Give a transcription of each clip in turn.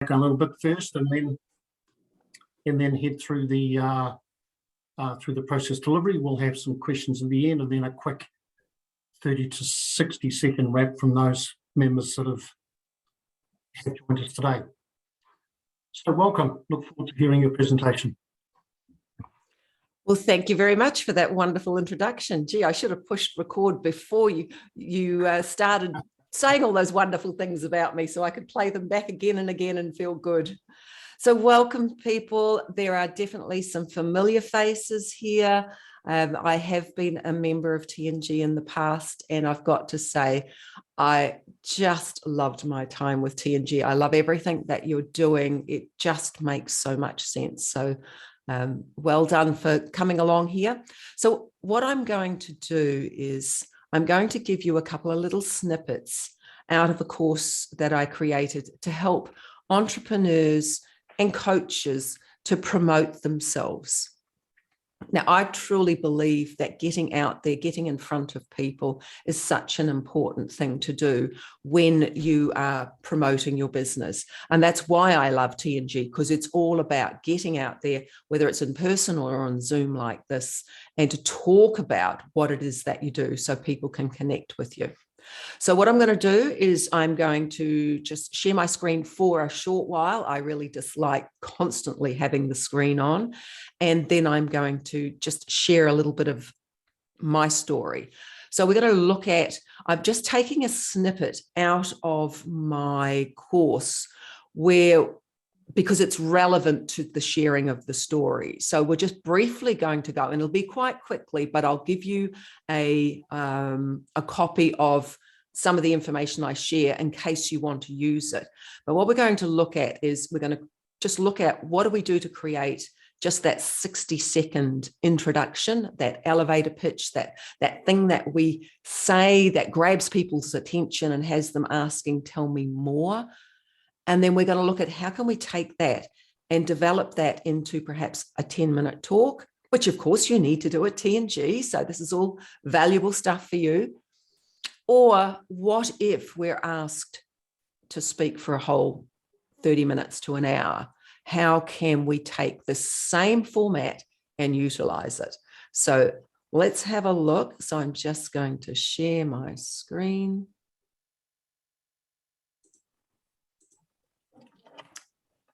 a little bit first, and then head through the process delivery. We'll have some questions at the end, and then a quick 30 to 60 second wrap from those members that have joined us today. So welcome. Look forward to hearing your presentation. Well, thank you very much for that wonderful introduction. Gee, I should have pushed record before you started saying all those wonderful things about me so I could play them back again and again and feel good. So welcome, people. There are definitely some familiar faces here. I have been a member of TNG in the past, and I've got to say, I just loved my time with TNG. I love everything that you're doing. It just makes so much sense. So well done for coming along here. So what I'm going to do is I'm going to give you a couple of little snippets out of a course that I created to help entrepreneurs and coaches to promote themselves. Now, I truly believe that getting out there, getting in front of people is such an important thing to do when you are promoting your business. And that's why I love TNG, because it's all about getting out there, whether it's in person or on Zoom like this, and to talk about what it is that you do so people can connect with you. So what I'm going to do is I'm going to just share my screen for a short while. I really dislike constantly having the screen on. And then I'm going to just share a little bit of my story. So we're going to look at, I'm just taking a snippet out of my course because it's relevant to the sharing of the story. So we're just briefly going to go, and it'll be quite quickly, but I'll give you a copy of some of the information I share in case you want to use it. But what we're going to look at is we're going to just look at what do we do to create just that 60-second introduction, that elevator pitch, that thing that we say that grabs people's attention and has them asking, tell me more. And then we're going to look at how can we take that and develop that into perhaps a 10-minute talk, which of course you need to do at TNG. So this is all valuable stuff for you. Or what if we're asked to speak for a whole 30 minutes to an hour? How can we take the same format and utilize it? So let's have a look. So I'm just going to share my screen.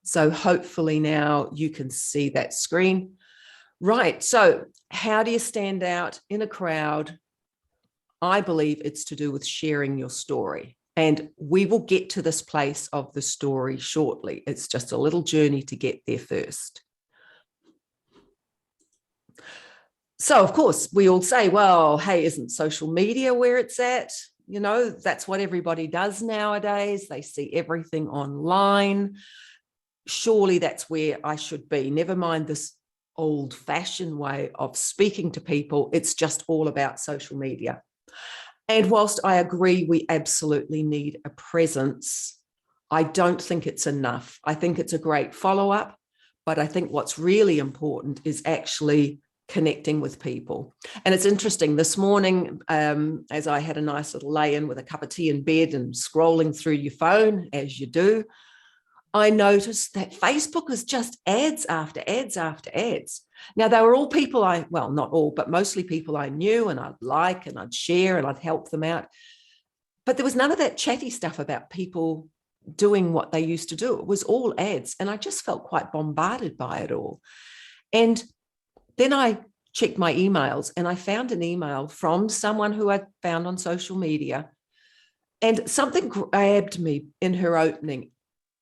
So hopefully now you can see that screen. Right, so how do you stand out in a crowd? I believe it's to do with sharing your story. And we will get to this place of the story shortly. It's just a little journey to get there first. So, of course, we all say, well, hey, isn't social media where it's at? You know, that's what everybody does nowadays. They see everything online. Surely that's where I should be. Never mind this old-fashioned way of speaking to people. It's just all about social media. And whilst I agree we absolutely need a presence, I don't think it's enough. I think it's a great follow-up, but I think what's really important is actually connecting with people. And it's interesting, this morning, as I had a nice little lay-in with a cup of tea in bed and scrolling through your phone, as you do, I noticed that Facebook was just ads after ads after ads. Now, they were all people well, not all, but mostly people I knew and I'd like and I'd share and I'd help them out. But there was none of that chatty stuff about people doing what they used to do. It was all ads. And I just felt quite bombarded by it all. And then I checked my emails and I found an email from someone who I'd found on social media. And something grabbed me in her opening.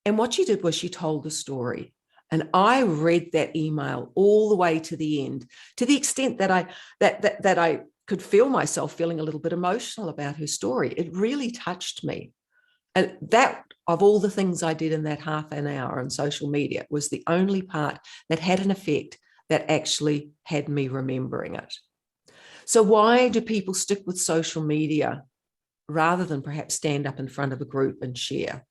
And what she did was she told the story. And I read that email all the way to the end, to the extent that I could feel myself feeling a little bit emotional about her story. It really touched me. And that, of all the things I did in that half an hour on social media, was the only part that had an effect that actually had me remembering it. So why do people stick with social media rather than perhaps stand up in front of a group and share?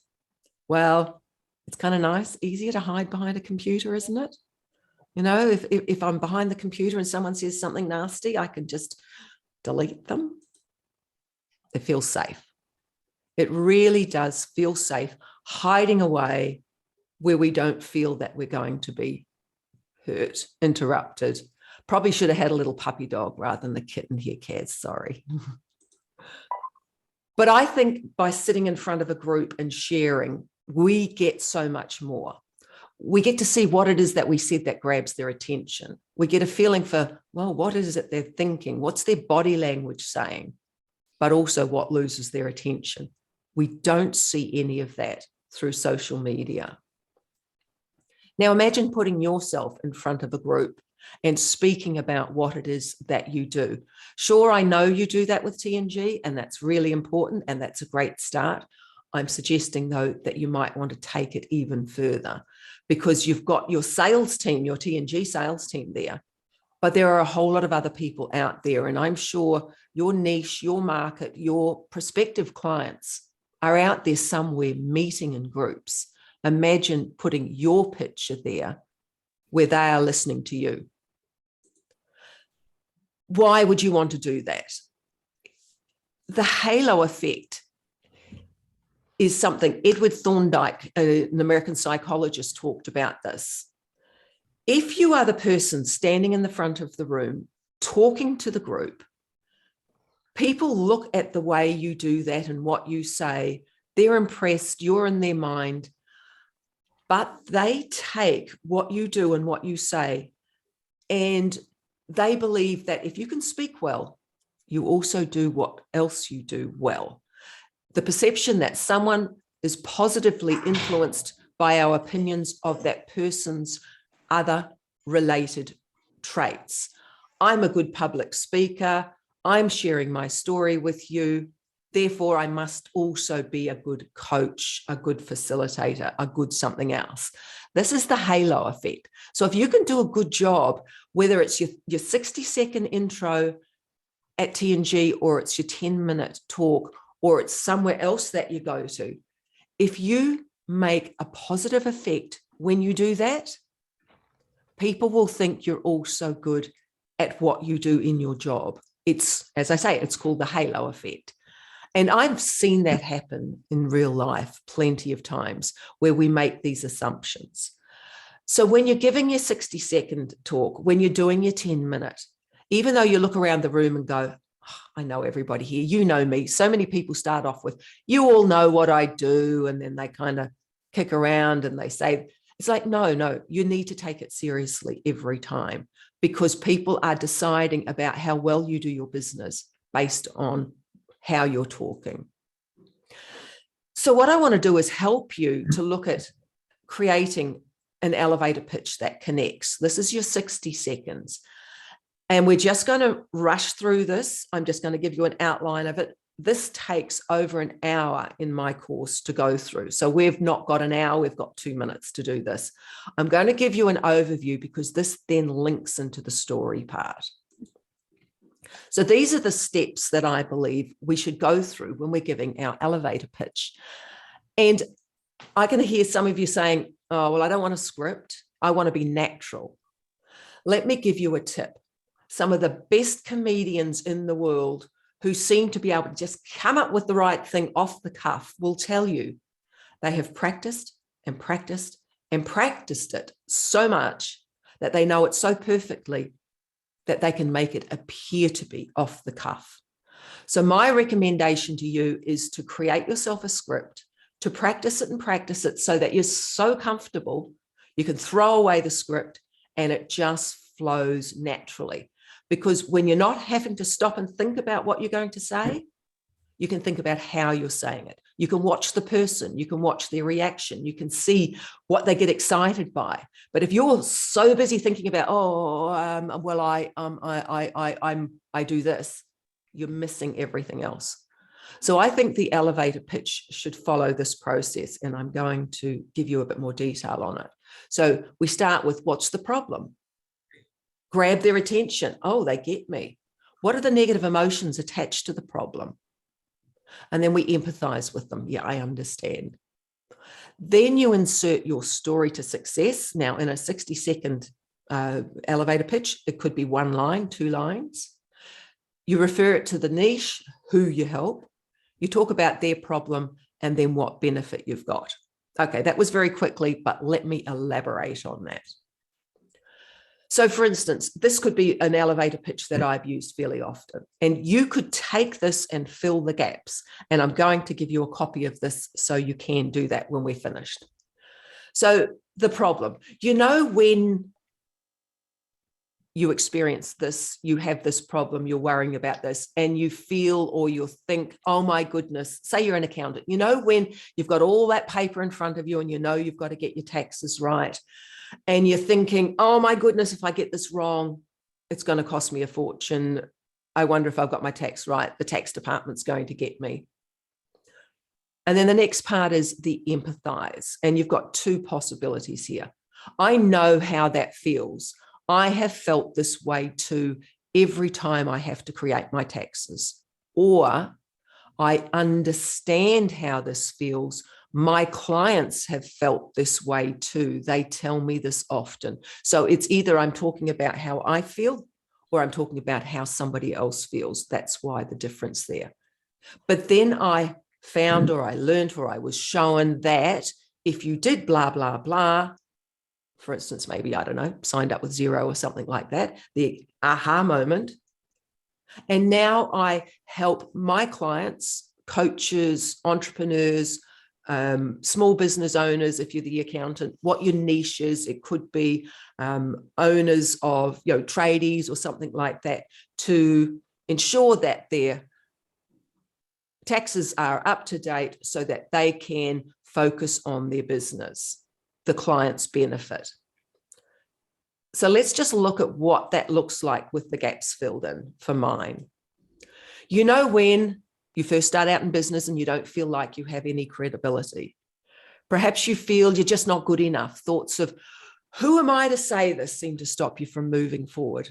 Well, it's kind of nice, easier to hide behind a computer, isn't it? You know, if I'm behind the computer and someone says something nasty, I can just delete them. It feels safe. It really does feel safe hiding away where we don't feel that we're going to be hurt, interrupted. Probably should have had a little puppy dog rather than the kitten here, Kaz, sorry. But I think by sitting in front of a group and sharing, we get so much more. We get to see what it is that we said that grabs their attention. We get a feeling for, well, what is it they're thinking? What's their body language saying? But also what loses their attention. We don't see any of that through social media. Now imagine putting yourself in front of a group and speaking about what it is that you do. Sure, I know you do that with TNG, and that's really important, and that's a great start. I'm suggesting, though, that you might want to take it even further, because you've got your sales team, your TNG sales team there, but there are a whole lot of other people out there, and I'm sure your niche, your market, your prospective clients are out there somewhere meeting in groups. Imagine putting your picture there where they are listening to you. Why would you want to do that? The halo effect is something Edward Thorndike, an American psychologist, talked about this. If you are the person standing in the front of the room talking to the group, people look at the way you do that and what you say, they're impressed, you're in their mind, but they take what you do and what you say, and they believe that if you can speak well, you also do what else you do well. The perception that someone is positively influenced by our opinions of that person's other related traits. I'm a good public speaker. I'm sharing my story with you. Therefore, I must also be a good coach, a good facilitator, a good something else. This is the halo effect. So if you can do a good job, whether it's your 60-second intro at TNG, or it's your 10-minute talk, or it's somewhere else that you go to, if you make a positive effect when you do that, people will think you're also good at what you do in your job. It's, as I say, it's called the halo effect. And I've seen that happen in real life plenty of times where we make these assumptions. So when you're giving your 60-second talk, when you're doing your 10-minute, even though you look around the room and go, oh, I know everybody here, you know me. So many people start off with, you all know what I do. And then they kind of kick around and they say, it's like, no, you need to take it seriously every time, because people are deciding about how well you do your business based on how you're talking. So what I want to do is help you to look at creating an elevator pitch that connects. This is your 60 seconds. And we're just going to rush through this. I'm just going to give you an outline of it. This takes over an hour in my course to go through. So we've not got an hour, we've got 2 minutes to do this. I'm going to give you an overview because this then links into the story part. So these are the steps that I believe we should go through when we're giving our elevator pitch. And I can hear some of you saying, oh, well, I don't want a script. I want to be natural. Let me give you a tip. Some of the best comedians in the world who seem to be able to just come up with the right thing off the cuff will tell you they have practiced and practiced and practiced it so much that they know it so perfectly that they can make it appear to be off the cuff. So my recommendation to you is to create yourself a script, to practice it and practice it so that you're so comfortable, you can throw away the script and it just flows naturally. Because when you're not having to stop and think about what you're going to say, you can think about how you're saying it. You can watch the person, you can watch their reaction, you can see what they get excited by. But if you're so busy thinking about, I do this, you're missing everything else. So I think the elevator pitch should follow this process, and I'm going to give you a bit more detail on it. So we start with, what's the problem? Grab their attention. Oh, they get me. What are the negative emotions attached to the problem? And then we empathize with them. Yeah, I understand. Then you insert your story to success. Now, in a 60-second elevator pitch, it could be 1 line, 2 lines. You refer it to the niche, who you help. You talk about their problem and then what benefit you've got. Okay, that was very quickly, but let me elaborate on that. So for instance, this could be an elevator pitch that I've used fairly often, and you could take this and fill the gaps. And I'm going to give you a copy of this so you can do that when we're finished. So the problem, when you experience this, you have this problem, you're worrying about this, and you feel or you think, oh my goodness, say you're an accountant, when you've got all that paper in front of you and you've got to get your taxes right, and you're thinking, oh my goodness, if I get this wrong, it's going to cost me a fortune. I wonder if I've got my tax right. The tax department's going to get me. And then the next part is the empathize. And you've got two possibilities here. I know how that feels. I have felt this way too every time I have to create my taxes. Or I understand how this feels. My clients have felt this way too. They tell me this often. So it's either I'm talking about how I feel or I'm talking about how somebody else feels. That's why the difference there. But then I found or I learned or I was shown that if you did blah, blah, blah, for instance, maybe, I don't know, signed up with Xero or something like that, the aha moment. And now I help my clients, coaches, entrepreneurs, small business owners, if you're the accountant, what your niche is. It could be owners of tradies or something like that, to ensure that their taxes are up to date so that they can focus on their business, the client's benefit. So let's just look at what that looks like with the gaps filled in for mine. When you first start out in business and you don't feel like you have any credibility. Perhaps you feel you're just not good enough. Thoughts of, who am I to say this, seem to stop you from moving forward.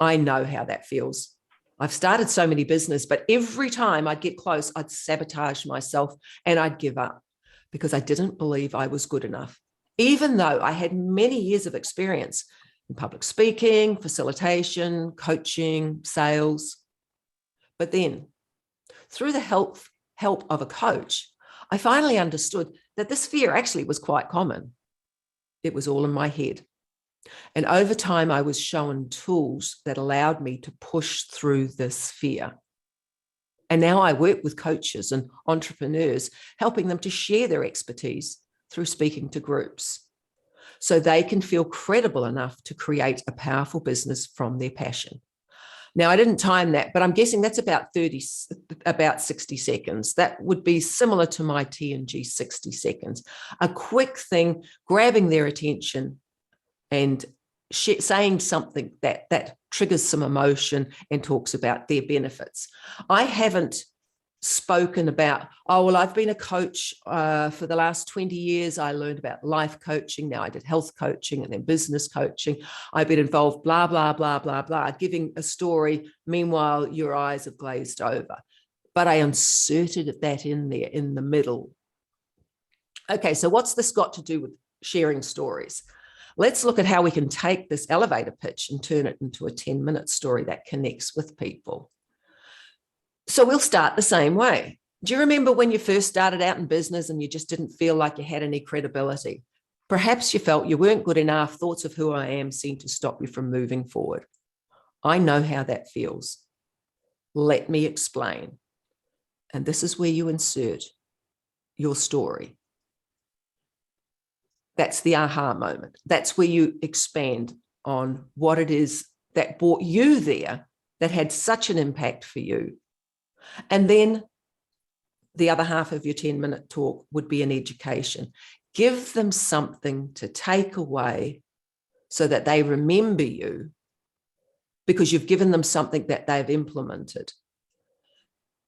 I know how that feels. I've started so many businesses, but every time I'd get close, I'd sabotage myself and I'd give up because I didn't believe I was good enough, even though I had many years of experience in public speaking, facilitation, coaching, sales. But then, through the help of a coach, I finally understood that this fear actually was quite common. It was all in my head. And over time, I was shown tools that allowed me to push through this fear. And now I work with coaches and entrepreneurs, helping them to share their expertise through speaking to groups so they can feel credible enough to create a powerful business from their passion. Now, I didn't time that, but I'm guessing that's about 60 seconds. That would be similar to my T&G 60 seconds. A quick thing, grabbing their attention and saying something that triggers some emotion and talks about their benefits. I haven't spoken about, oh, well, I've been a coach for the last 20 years. I learned about life coaching. Now I did health coaching and then business coaching. I've been involved, blah, blah, blah, blah, blah, giving a story. Meanwhile, your eyes have glazed over. But I inserted that in there in the middle. Okay, so what's this got to do with sharing stories? Let's look at how we can take this elevator pitch and turn it into a 10-minute story that connects with people. So we'll start the same way. Do you remember when you first started out in business and you just didn't feel like you had any credibility? Perhaps you felt you weren't good enough. Thoughts of who I am seemed to stop you from moving forward. I know how that feels. Let me explain. And this is where you insert your story. That's the aha moment. That's where you expand on what it is that brought you there, that had such an impact for you. And then the other half of your 10-minute talk would be an education. Give them something to take away so that they remember you because you've given them something that they've implemented.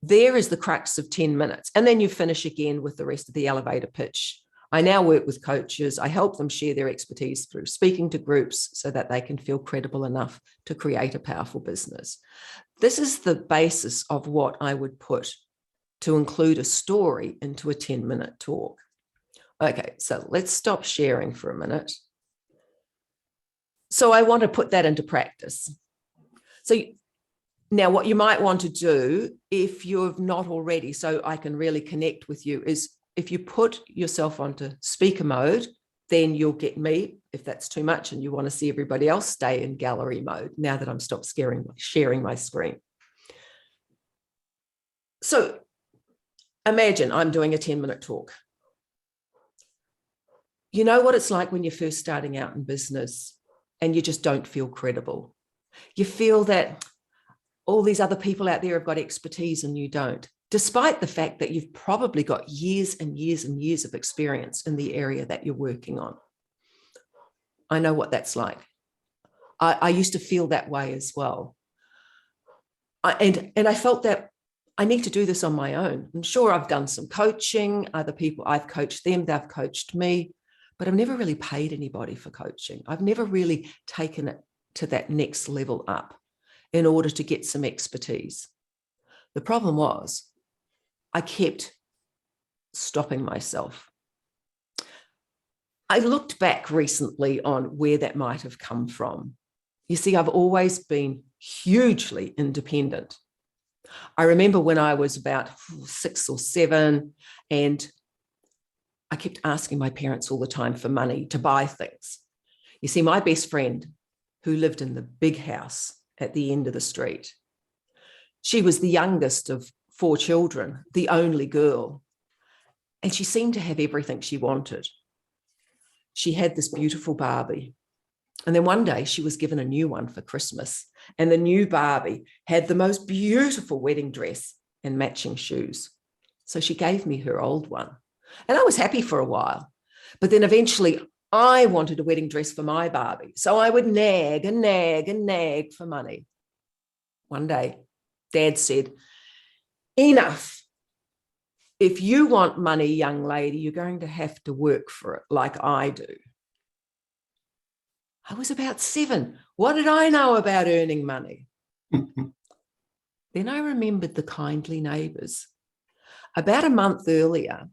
There is the crux of 10 minutes. And then you finish again with the rest of the elevator pitch. I now work with coaches. I help them share their expertise through speaking to groups so that they can feel credible enough to create a powerful business. This is the basis of what I would put to include a story into a 10-minute talk. Okay, so let's stop sharing for a minute. So I want to put that into practice. So now what you might want to do, if you've not already, so I can really connect with you, is if you put yourself onto speaker mode, then you'll get me. If that's too much and you want to see everybody else, stay in gallery mode now that I'm stopped sharing my screen. So imagine I'm doing a 10-minute talk. You know what it's like when you're first starting out in business and you just don't feel credible. You feel that all these other people out there have got expertise and you don't, despite the fact that you've probably got years and years and years of experience in the area that you're working on. I know what that's like. I used to feel that way as well. And I felt that I need to do this on my own. And sure, I've done some coaching, other people, I've coached them, they've coached me, but I've never really paid anybody for coaching. I've never really taken it to that next level up in order to get some expertise. The problem was I kept stopping myself. I looked back recently on where that might have come from. You see, I've always been hugely independent. I remember when I was about 6 or 7, and I kept asking my parents all the time for money to buy things. You see, my best friend, who lived in the big house at the end of the street, she was the youngest of 4 children, the only girl, and she seemed to have everything she wanted. She had this beautiful Barbie. And then one day she was given a new one for Christmas. And the new Barbie had the most beautiful wedding dress and matching shoes. So she gave me her old one. And I was happy for a while. But then eventually I wanted a wedding dress for my Barbie. So I would nag and nag and nag for money. One day, Dad said, "Enough. If you want money, young lady, you're going to have to work for it like I do." I was about 7. What did I know about earning money? Then I remembered the kindly neighbours. About a month earlier,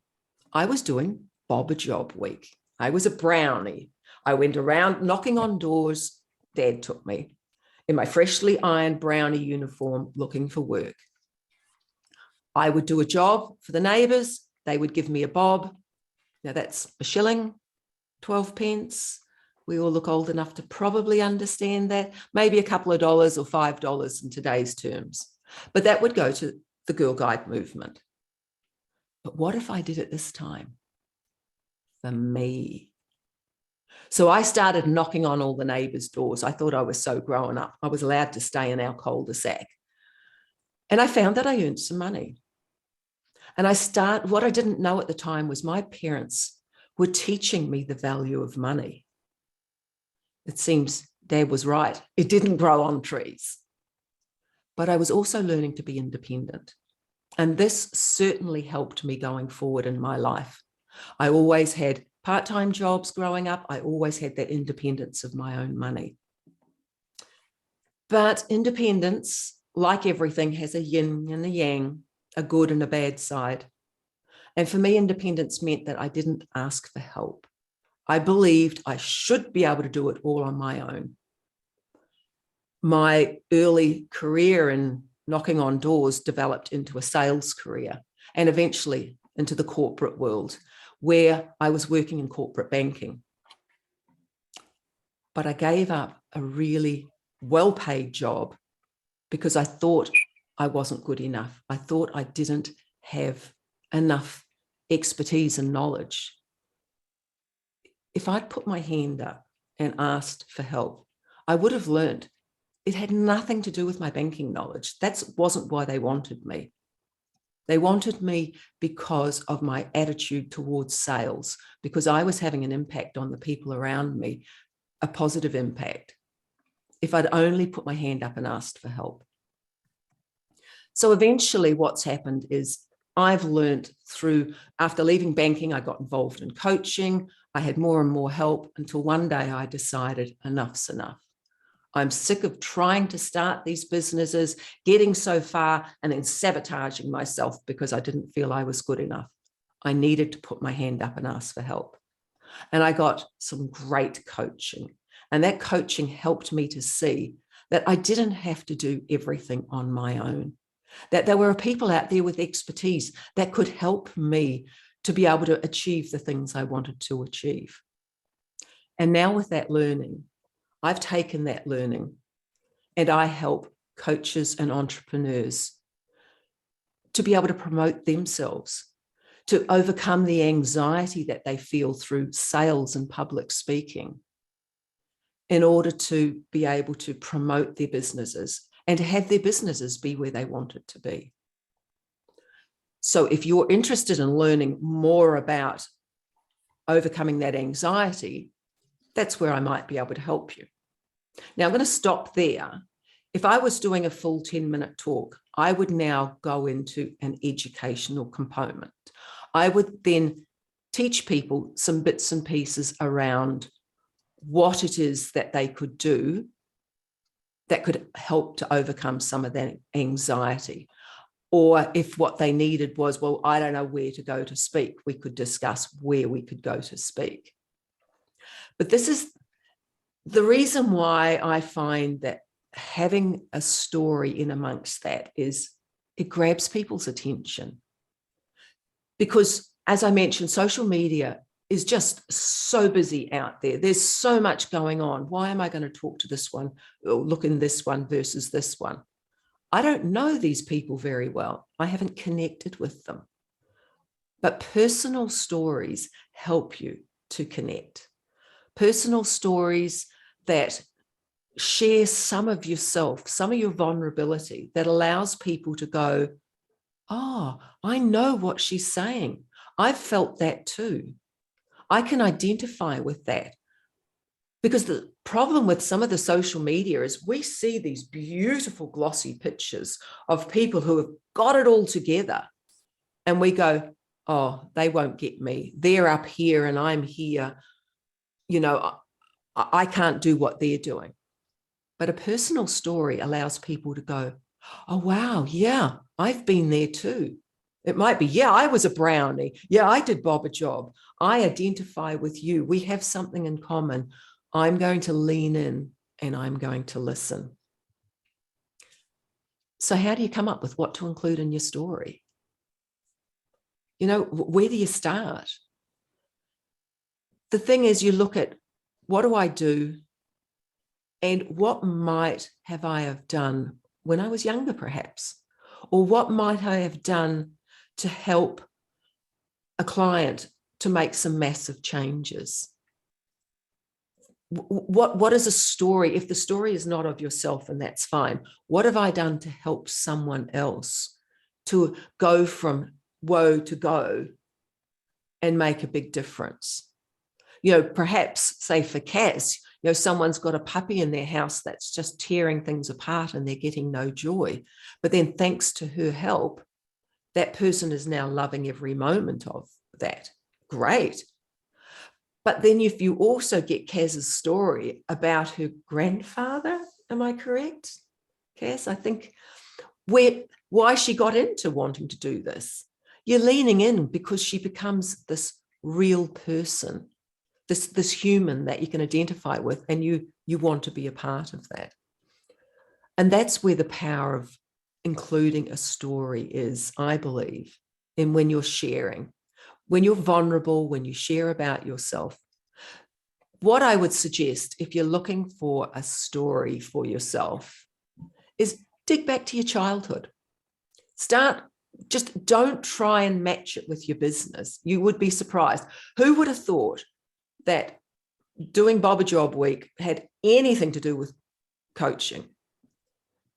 I was doing Bob a Job week. I was a brownie. I went around knocking on doors. Dad took me in my freshly ironed brownie uniform looking for work. I would do a job for the neighbours. They would give me a bob. Now that's a shilling, 12 pence. We all look old enough to probably understand that. Maybe a couple of dollars or $5 in today's terms. But that would go to the Girl Guide movement. But what if I did it this time for me? So I started knocking on all the neighbours' doors. I thought I was so grown up. I was allowed to stay in our cul-de-sac. And I found that I earned some money. And what I didn't know at the time was my parents were teaching me the value of money. It seems Dad was right. It didn't grow on trees. But I was also learning to be independent. And this certainly helped me going forward in my life. I always had part-time jobs growing up. I always had that independence of my own money. But independence, like everything, has a yin and a yang, a good and a bad side. And for me, independence meant that I didn't ask for help. I believed I should be able to do it all on my own. My early career in knocking on doors developed into a sales career and eventually into the corporate world, where I was working in corporate banking. But I gave up a really well-paid job because I thought I wasn't good enough. I thought I didn't have enough expertise and knowledge. If I'd put my hand up and asked for help, I would have learned it had nothing to do with my banking knowledge. That wasn't why they wanted me. They wanted me because of my attitude towards sales, because I was having an impact on the people around me, a positive impact, if I'd only put my hand up and asked for help. So eventually what's happened is I've learned after leaving banking, I got involved in coaching. I had more and more help until one day I decided enough's enough. I'm sick of trying to start these businesses, getting so far and then sabotaging myself because I didn't feel I was good enough. I needed to put my hand up and ask for help. And I got some great coaching. And that coaching helped me to see that I didn't have to do everything on my own, that there were people out there with expertise that could help me to be able to achieve the things I wanted to achieve. And now with that learning, I've taken that learning and I help coaches and entrepreneurs to be able to promote themselves, to overcome the anxiety that they feel through sales and public speaking, in order to be able to promote their businesses and to have their businesses be where they want it to be. So if you're interested in learning more about overcoming that anxiety, that's where I might be able to help you. Now I'm going to stop there. If I was doing a full 10-minute talk, I would now go into an educational component. I would then teach people some bits and pieces around what it is that they could do that could help to overcome some of that anxiety. Or if what they needed was, well, I don't know where to go to speak, we could discuss where we could go to speak. But this is the reason why I find that having a story in amongst that is it grabs people's attention. Because as I mentioned, social media is just so busy out there. There's so much going on. Why am I going to talk to this one or look in this one versus this one? I don't know these people very well. I haven't connected with them. But personal stories help you to connect. Personal stories that share some of yourself, some of your vulnerability, that allows people to go, oh, I know what she's saying. I've felt that too. I can identify with that. Because the problem with some of the social media is we see these beautiful glossy pictures of people who have got it all together. And we go, oh, they won't get me. They're up here and I'm here. You know, I can't do what they're doing. But a personal story allows people to go, oh, wow, yeah, I've been there too. It might be, yeah, I was a brownie. Yeah, I did bob a job. I identify with you. We have something in common. I'm going to lean in and I'm going to listen. So how do you come up with what to include in your story? You know, where do you start? The thing is, you look at, what do I do? And what might have I have done when I was younger, perhaps? Or what might I have done to help a client to make some massive changes? What is a story? If the story is not of yourself, and that's fine, what have I done to help someone else to go from woe to go and make a big difference? You know, perhaps, say for Cass, you know, someone's got a puppy in their house that's just tearing things apart and they're getting no joy. But then thanks to her help, that person is now loving every moment of that. Great. But then if you also get Kaz's story about her grandfather, am I correct, Kaz? I think why she got into wanting to do this. You're leaning in because she becomes this real person, this human that you can identify with, and you want to be a part of that. And that's where the power of including a story is, I believe, in when you're sharing. When you're vulnerable, when you share about yourself, what I would suggest if you're looking for a story for yourself is dig back to your childhood. Just don't try and match it with your business. You would be surprised. Who would have thought that doing Bob a Job Week had anything to do with coaching?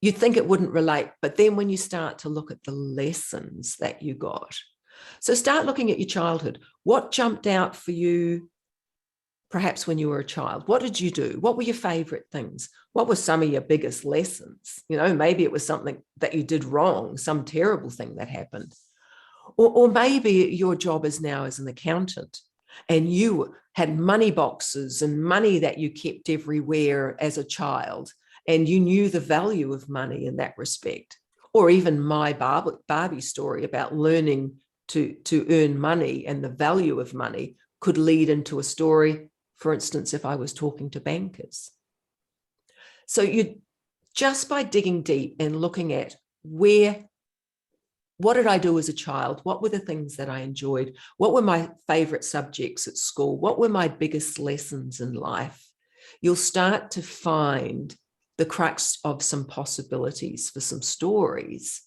You'd think it wouldn't relate, but then when you start to look at the lessons that you got, so start looking at your childhood. What jumped out for you, perhaps when you were a child? What did you do? What were your favorite things? What were some of your biggest lessons? You know, maybe it was something that you did wrong, some terrible thing that happened. Or maybe your job is now as an accountant and you had money boxes and money that you kept everywhere as a child, and you knew the value of money in that respect. Or even my Barbie story about learning to earn money and the value of money could lead into a story, for instance, if I was talking to bankers. So you just by digging deep and looking at where what did I do as a child? What were the things that I enjoyed? What were my favorite subjects at school? What were my biggest lessons in life? You'll start to find the crux of some possibilities for some stories.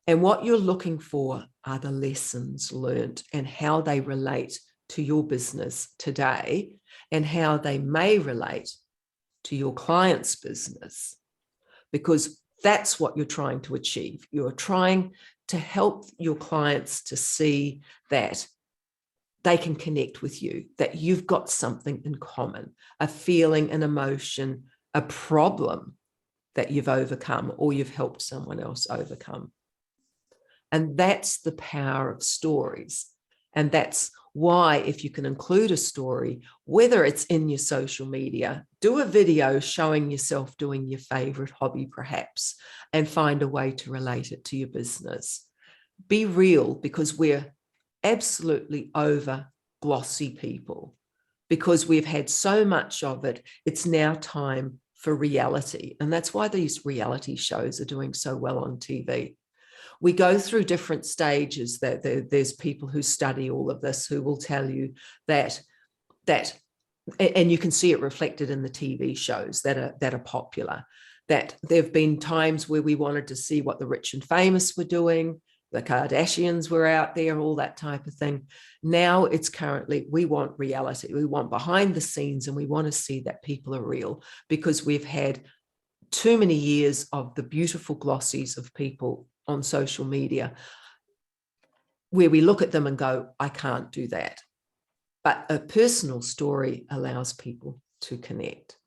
And what you're looking for are the lessons learned and how they relate to your business today and how they may relate to your client's business, because that's what you're trying to achieve. You're trying to help your clients to see that they can connect with you, that you've got something in common, a feeling, an emotion, a problem that you've overcome or you've helped someone else overcome. And that's the power of stories. And that's why, if you can include a story, whether it's in your social media, do a video showing yourself doing your favorite hobby perhaps, and find a way to relate it to your business. Be real, because we're absolutely over glossy people, because we've had so much of it. It's now time for reality. And that's why these reality shows are doing so well on TV. We go through different stages. That there's people who study all of this who will tell you that, and you can see it reflected in the TV shows that are popular, that there have been times where we wanted to see what the rich and famous were doing, the Kardashians were out there, all that type of thing. Now it's currently, we want reality. We want behind the scenes, and we want to see that people are real, because we've had too many years of the beautiful glossies of people on social media where we look at them and go, I can't do that. But a personal story allows people to connect.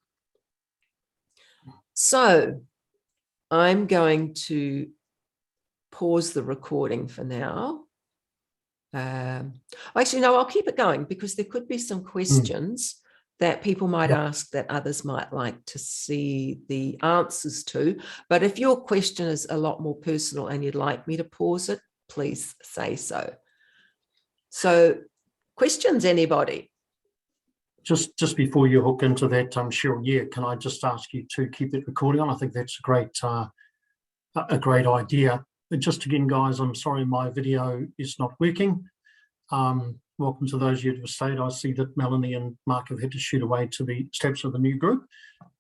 So I'm going to pause the recording for now. Actually, no, I'll keep it going, because there could be some questions that people might ask that others might like to see the answers to. But if your question is a lot more personal and you'd like me to pause it, please say so. So questions, anybody? Just before you hook into that, Sheryl, can I just ask you to keep that recording on? I think that's a great idea. But just again, guys, I'm sorry my video is not working. Welcome to those of you who have stayed. I see that Melanie and Mark have had to shoot away to the steps of the new group.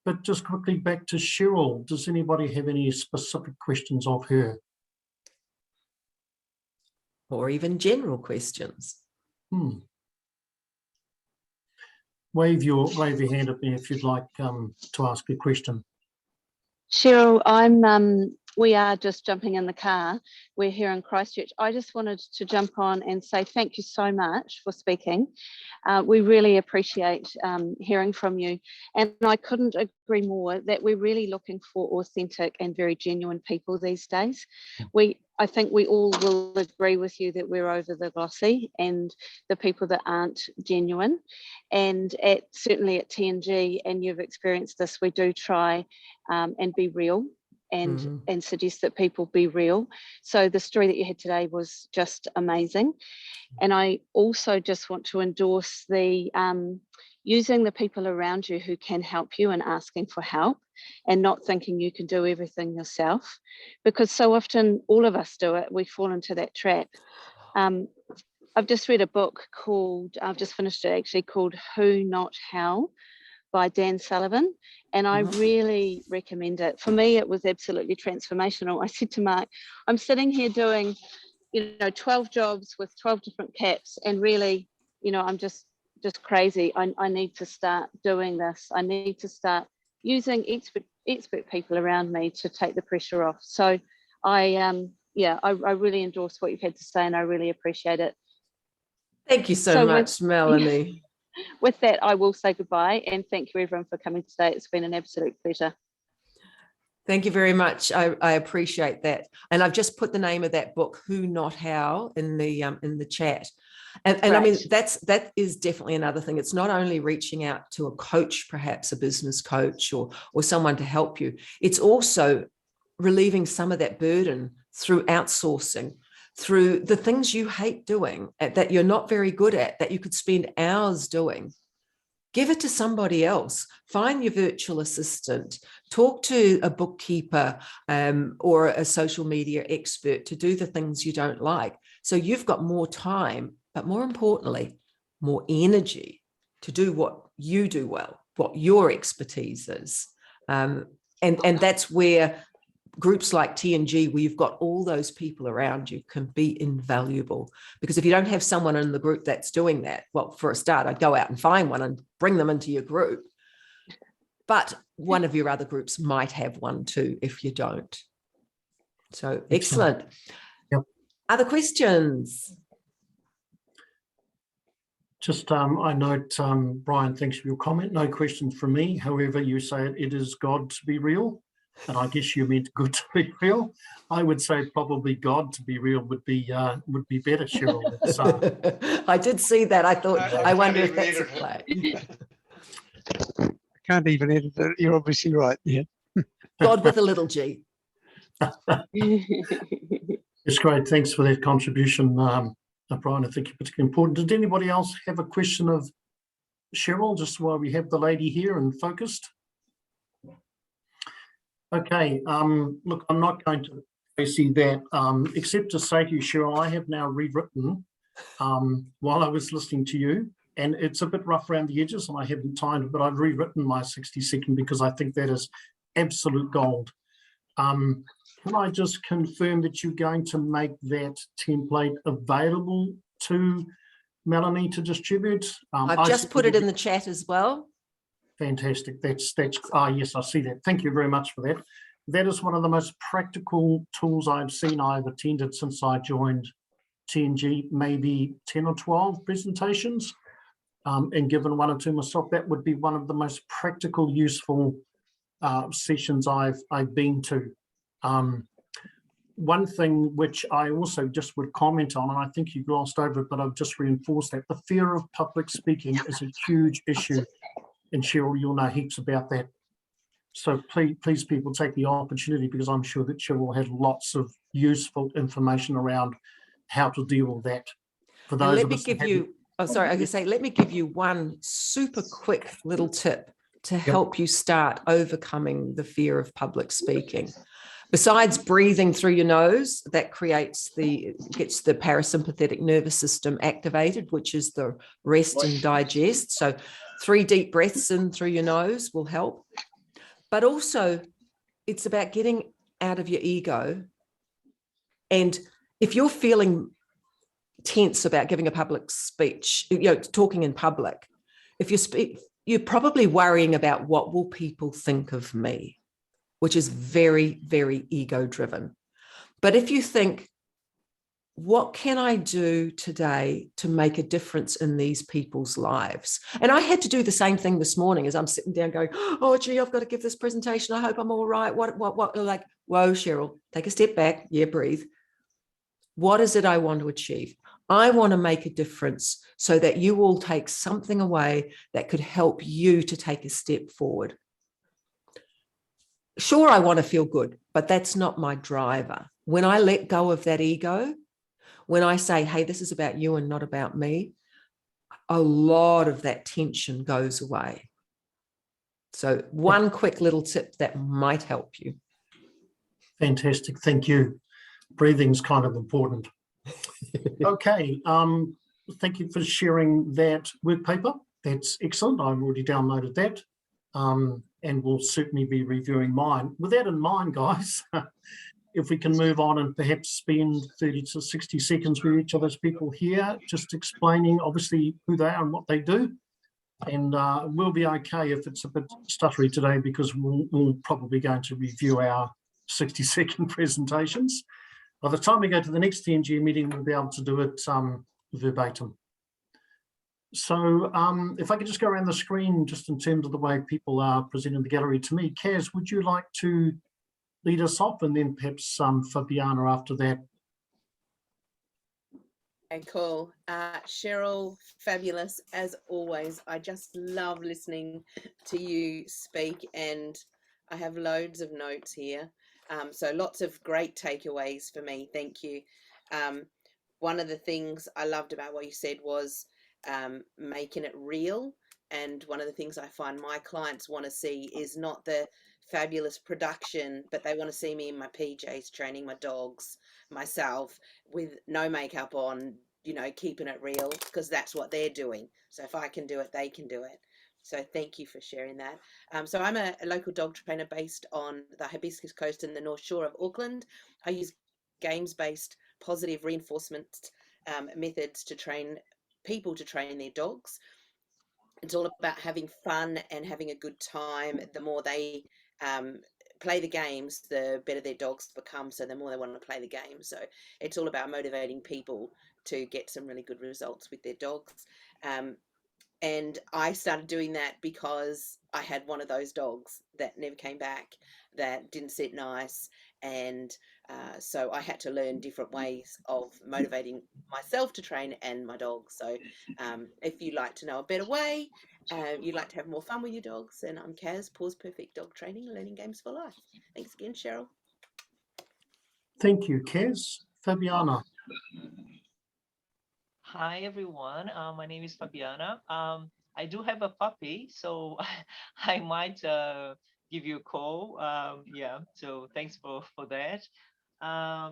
But just quickly back to Sheryl. Does anybody have any specific questions of her? Or even general questions? Wave your hand at me if you'd like to ask a question. Sheryl, we are just jumping in the car. We're here in Christchurch. I just wanted to jump on and say thank you so much for speaking. We really appreciate hearing from you. And I couldn't agree more that we're really looking for authentic and very genuine people these days. I think we all will agree with you that we're over the glossy and the people that aren't genuine. And certainly at TNG, and you've experienced this, we do try and be real and suggest that people be real. So the story that you had today was just amazing. And I also just want to endorse the using the people around you who can help you and asking for help, and not thinking you can do everything yourself, because so often all of us do it. We fall into that trap. I've just read a book called, I've just finished it actually, called Who Not How by Dan Sullivan, and I really recommend it. For me, it was absolutely transformational. I said to Mark, I'm sitting here doing 12 jobs with 12 different caps, and really, I'm just crazy. I need to start doing this. I need to start using expert people around me to take the pressure off. So I really endorse what you've had to say, and I really appreciate it. Thank you so much, Melanie. With that, I will say goodbye, and thank you everyone for coming today. It's been an absolute pleasure. Thank you very much. I appreciate that. And I've just put the name of that book, Who Not How, in the chat. And I mean, that is definitely another thing. It's not only reaching out to a coach, perhaps a business coach or someone to help you. It's also relieving some of that burden through outsourcing, through the things you hate doing, that you're not very good at, that you could spend hours doing. give it to somebody else. Find your virtual assistant, talk to a bookkeeper or a social media expert to do the things you don't like. So you've got more time, but more importantly, more energy to do what you do well, what your expertise is. And that's where groups like TNG, where you've got all those people around you, can be invaluable. Because if you don't have someone in the group that's doing that, well, for a start, I'd go out and find one and bring them into your group. But one of your other groups might have one too if you don't. So excellent. Yep. Other questions? Just, I note, Brian, thanks for your comment. No questions from me. However, you say it is God to be real. And I guess you meant good to be real. I would say probably God to be real would be better, Sheryl. I did see that. I thought, I wonder if that's a play. I can't even edit it. You're obviously right. Yeah. God with a little g. It's great. Thanks for that contribution, Brian. I think it's particularly important. Did anybody else have a question of Sheryl, just while we have the lady here and focused? Okay, look, I'm not going to see that, except to say to you, Sheryl, I have now rewritten while I was listening to you, and it's a bit rough around the edges and I haven't timed it, but I've rewritten my 60-second because I think that is absolute gold. Can I just confirm that you're going to make that template available to Melanie to distribute? I've just put it in the chat as well. Fantastic. That's yes, I see that. Thank you very much for that. That is one of the most practical tools I've seen. I've attended since I joined TNG, maybe 10 or 12 presentations, and given one or two myself, that would be one of the most practical, useful sessions I've been to. One thing which I also just would comment on, and I think you glossed over it, but I've just reinforced that the fear of public speaking is a huge issue. And Sheryl, you'll know heaps about that. So please people take the opportunity, because I'm sure that Sheryl had lots of useful information around how to deal with that. For those let me give you, let me give you one super quick little tip to help you start overcoming the fear of public speaking. Besides breathing through your nose, that gets the parasympathetic nervous system activated, which is the rest and digest. So 3 deep breaths in through your nose will help. But also, it's about getting out of your ego. And if you're feeling tense about giving a public speech, talking in public, you're probably worrying about what will people think of me, which is very, very ego-driven. But if you think, what can I do today to make a difference in these people's lives? And I had to do the same thing this morning as I'm sitting down going, oh, gee, I've got to give this presentation. I hope I'm all right. What, like, whoa, Sheryl, take a step back. Yeah, breathe. What is it I want to achieve? I want to make a difference so that you all take something away that could help you to take a step forward. Sure, I want to feel good, but that's not my driver. When I let go of that ego, when I say, hey, this is about you and not about me, a lot of that tension goes away. So one quick little tip that might help you. Fantastic. Thank you. Breathing's kind of important. Okay. Thank you for sharing that work paper. That's excellent. I've already downloaded that. And we'll certainly be reviewing mine. With that in mind, guys, if we can move on and perhaps spend 30 to 60 seconds with each of those people here, just explaining obviously who they are and what they do. And we'll be okay if it's a bit stuttery today, because we'll probably going to review our 60-second presentations. By the time we go to the next TNG meeting, we'll be able to do it verbatim. So if I could just go around the screen, just in terms of the way people are presenting the gallery to me. Kaz, would you like to lead us off, and then perhaps Fabiana after that? Okay, cool. Sheryl, fabulous as always. I just love listening to you speak, and I have loads of notes here. So lots of great takeaways for me. Thank you. One of the things I loved about what you said was making it real. And one of the things I find my clients want to see is not the fabulous production, but they want to see me in my PJs training my dogs, myself, with no makeup on, you know, keeping it real, because that's what they're doing. So if I can do it, they can do it. So thank you for sharing that. So I'm a local dog trainer based on the Hibiscus Coast in the North Shore of Auckland. I use games-based positive reinforcement methods to train people to train their dogs. It's all about having fun and having a good time. The more they play the games, the better their dogs become, so the more they want to play the game. So it's all about motivating people to get some really good results with their dogs. And I started doing that because I had one of those dogs that never came back, that didn't sit nice. And so I had to learn different ways of motivating myself to train and my dog. So if you'd like to know a better way, you'd like to have more fun with your dogs, then I'm Kaz, Paws Perfect Dog Training, Learning Games for Life. Thanks again, Cheryl. Thank you, Kaz. Fabiana. Hi everyone, my name is Fabiana. I do have a puppy, so I might give you a call. Yeah, so thanks for that.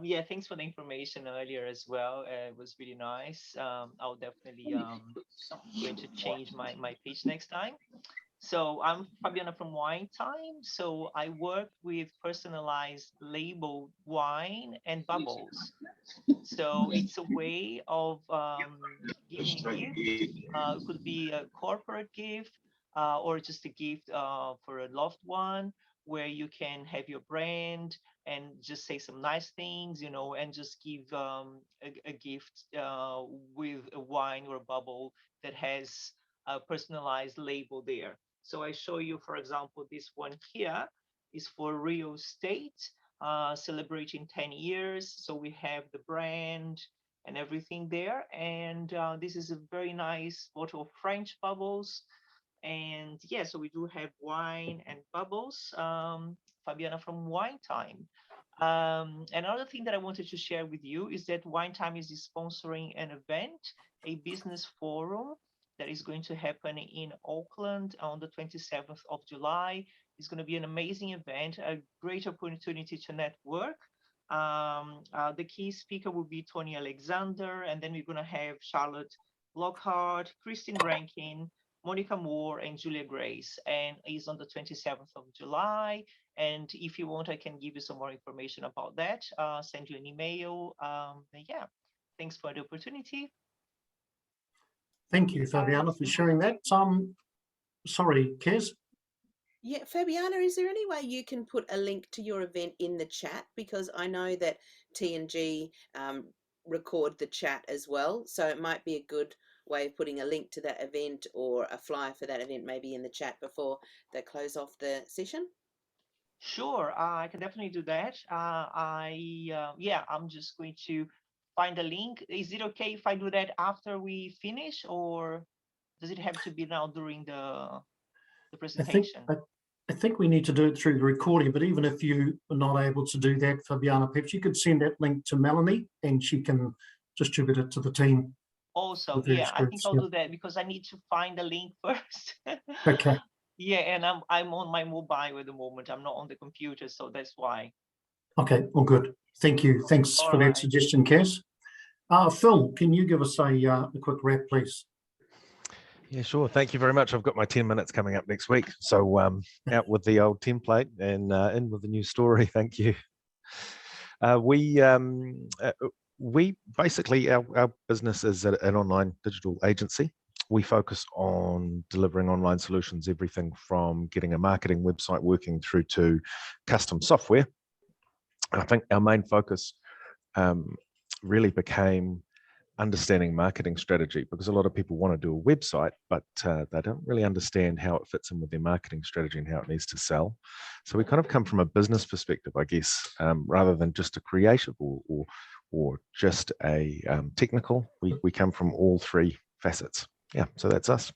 Yeah, thanks for the information earlier as well. It was really nice. I'll definitely going to change my page next time. So I'm Fabiana from Wine Time. So I work with personalized labeled wine and bubbles. So it's a way of giving a gift. It could be a corporate gift or just a gift for a loved one, where you can have your brand and just say some nice things, you know, and just give a gift with a wine or a bubble that has a personalized label there. So I show you, for example, this one here is for real estate, celebrating 10 years. So we have the brand and everything there. And this is a very nice bottle of French bubbles. And yeah, so we do have wine and bubbles. Fabiana from Wine Time. Another thing that I wanted to share with you is that Wine Time is sponsoring an event, a business forum that is going to happen in Auckland on the 27th of July. It's going to be an amazing event, a great opportunity to network. The key speaker will be Tony Alexander, and then we're going to have Charlotte Lockhart, Christine Rankin, Monica Moore, and Julia Grace, and it's on the 27th of July. And if you want, I can give you some more information about that, send you an email. Yeah, thanks for the opportunity. Thank you, Fabiana, for sharing that. Sorry, Kaz. Yeah, Fabiana, is there any way you can put a link to your event in the chat? Because I know that T&G record the chat as well. So it might be a good way of putting a link to that event or a flyer for that event maybe in the chat before they close off the session. Sure, I can definitely do that. Yeah, I'm just going to find a link. Is it okay if I do that after we finish, or does it have to be now during the presentation? I think we need to do it through the recording, but even if you are not able to do that, Fabiana, perhaps you could send that link to Melanie and she can distribute it to the team. Also, yeah, I think I'll do that because I need to find the link first. Okay. Yeah, and I'm on my mobile at the moment. I'm not on the computer, so that's why. Okay, all good. Thank you. Thanks for that suggestion, Kaz. Phil, can you give us a quick wrap, please? Yeah, sure. Thank you very much. I've got my 10 minutes coming up next week. So out with the old template and in with the new story. Thank you. We basically, our business is an online digital agency. We focus on delivering online solutions, everything from getting a marketing website working through to custom software. And I think our main focus really became understanding marketing strategy, because a lot of people want to do a website, but they don't really understand how it fits in with their marketing strategy and how it needs to sell. So we kind of come from a business perspective, I guess, rather than just a creative or just a technical. We come from all three facets. Yeah, so that's us.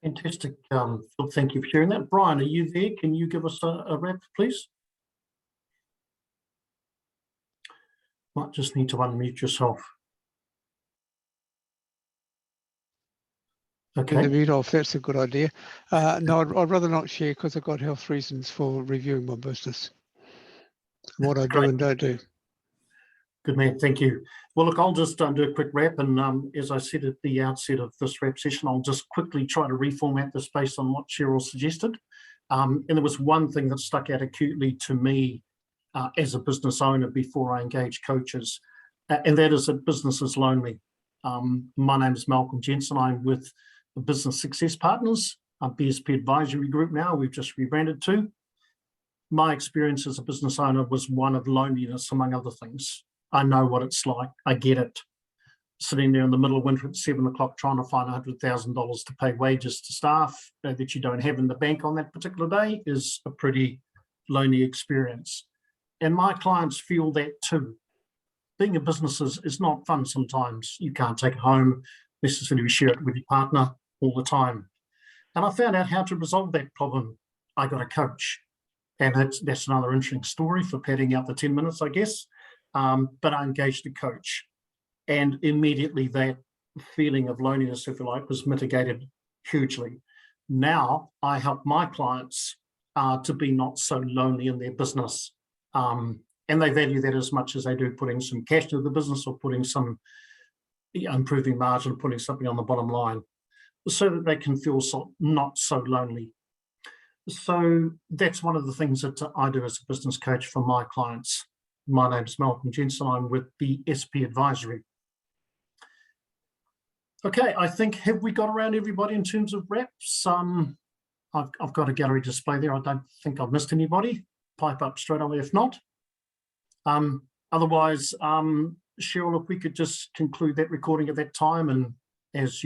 Fantastic. Phil, thank you for sharing that. Brian, are you there? Can you give us a wrap, please? Might just need to unmute yourself. in the Okay, meet off. That's a good idea. No, I'd rather not share because I've got health reasons for reviewing my business, what I do great. and don't do. Good man, thank you. Well, look, I'll just do a quick wrap, and as I said at the outset of this wrap session, I'll just quickly try to reformat this based on what Sheryl suggested. And there was one thing that stuck out acutely to me as a business owner before I engage coaches, and that is that business is lonely. My name is Malcolm Jensen. I'm with the Business Success Partners, a BSP advisory group now. We've just rebranded to. My experience as a business owner was one of loneliness, among other things. I know what it's like. I get it. Sitting there in the middle of winter at 7 o'clock trying to find $100,000 to pay wages to staff that you don't have in the bank on that particular day is a pretty lonely experience. And my clients feel that too. Being a business is not fun sometimes. You can't take it home, necessarily share it with your partner all the time. And I found out how to resolve that problem. I got a coach. And that's another interesting story for padding out the 10 minutes, I guess. But I engaged a coach. And immediately that feeling of loneliness, if you like, was mitigated hugely. Now I help my clients to be not so lonely in their business. And they value that as much as they do putting some cash into the business or putting some improving margin, putting something on the bottom line, so that they can feel not so lonely. So that's one of the things that I do as a business coach for my clients. My name is Malcolm Jensen. I'm with the SP Advisory. Okay, I think, have we got around everybody in terms of wraps? I've got a gallery display there. I don't think I've missed anybody. Pipe up straight away if not. Otherwise, Sheryl, if we could just conclude that recording at that time, and as you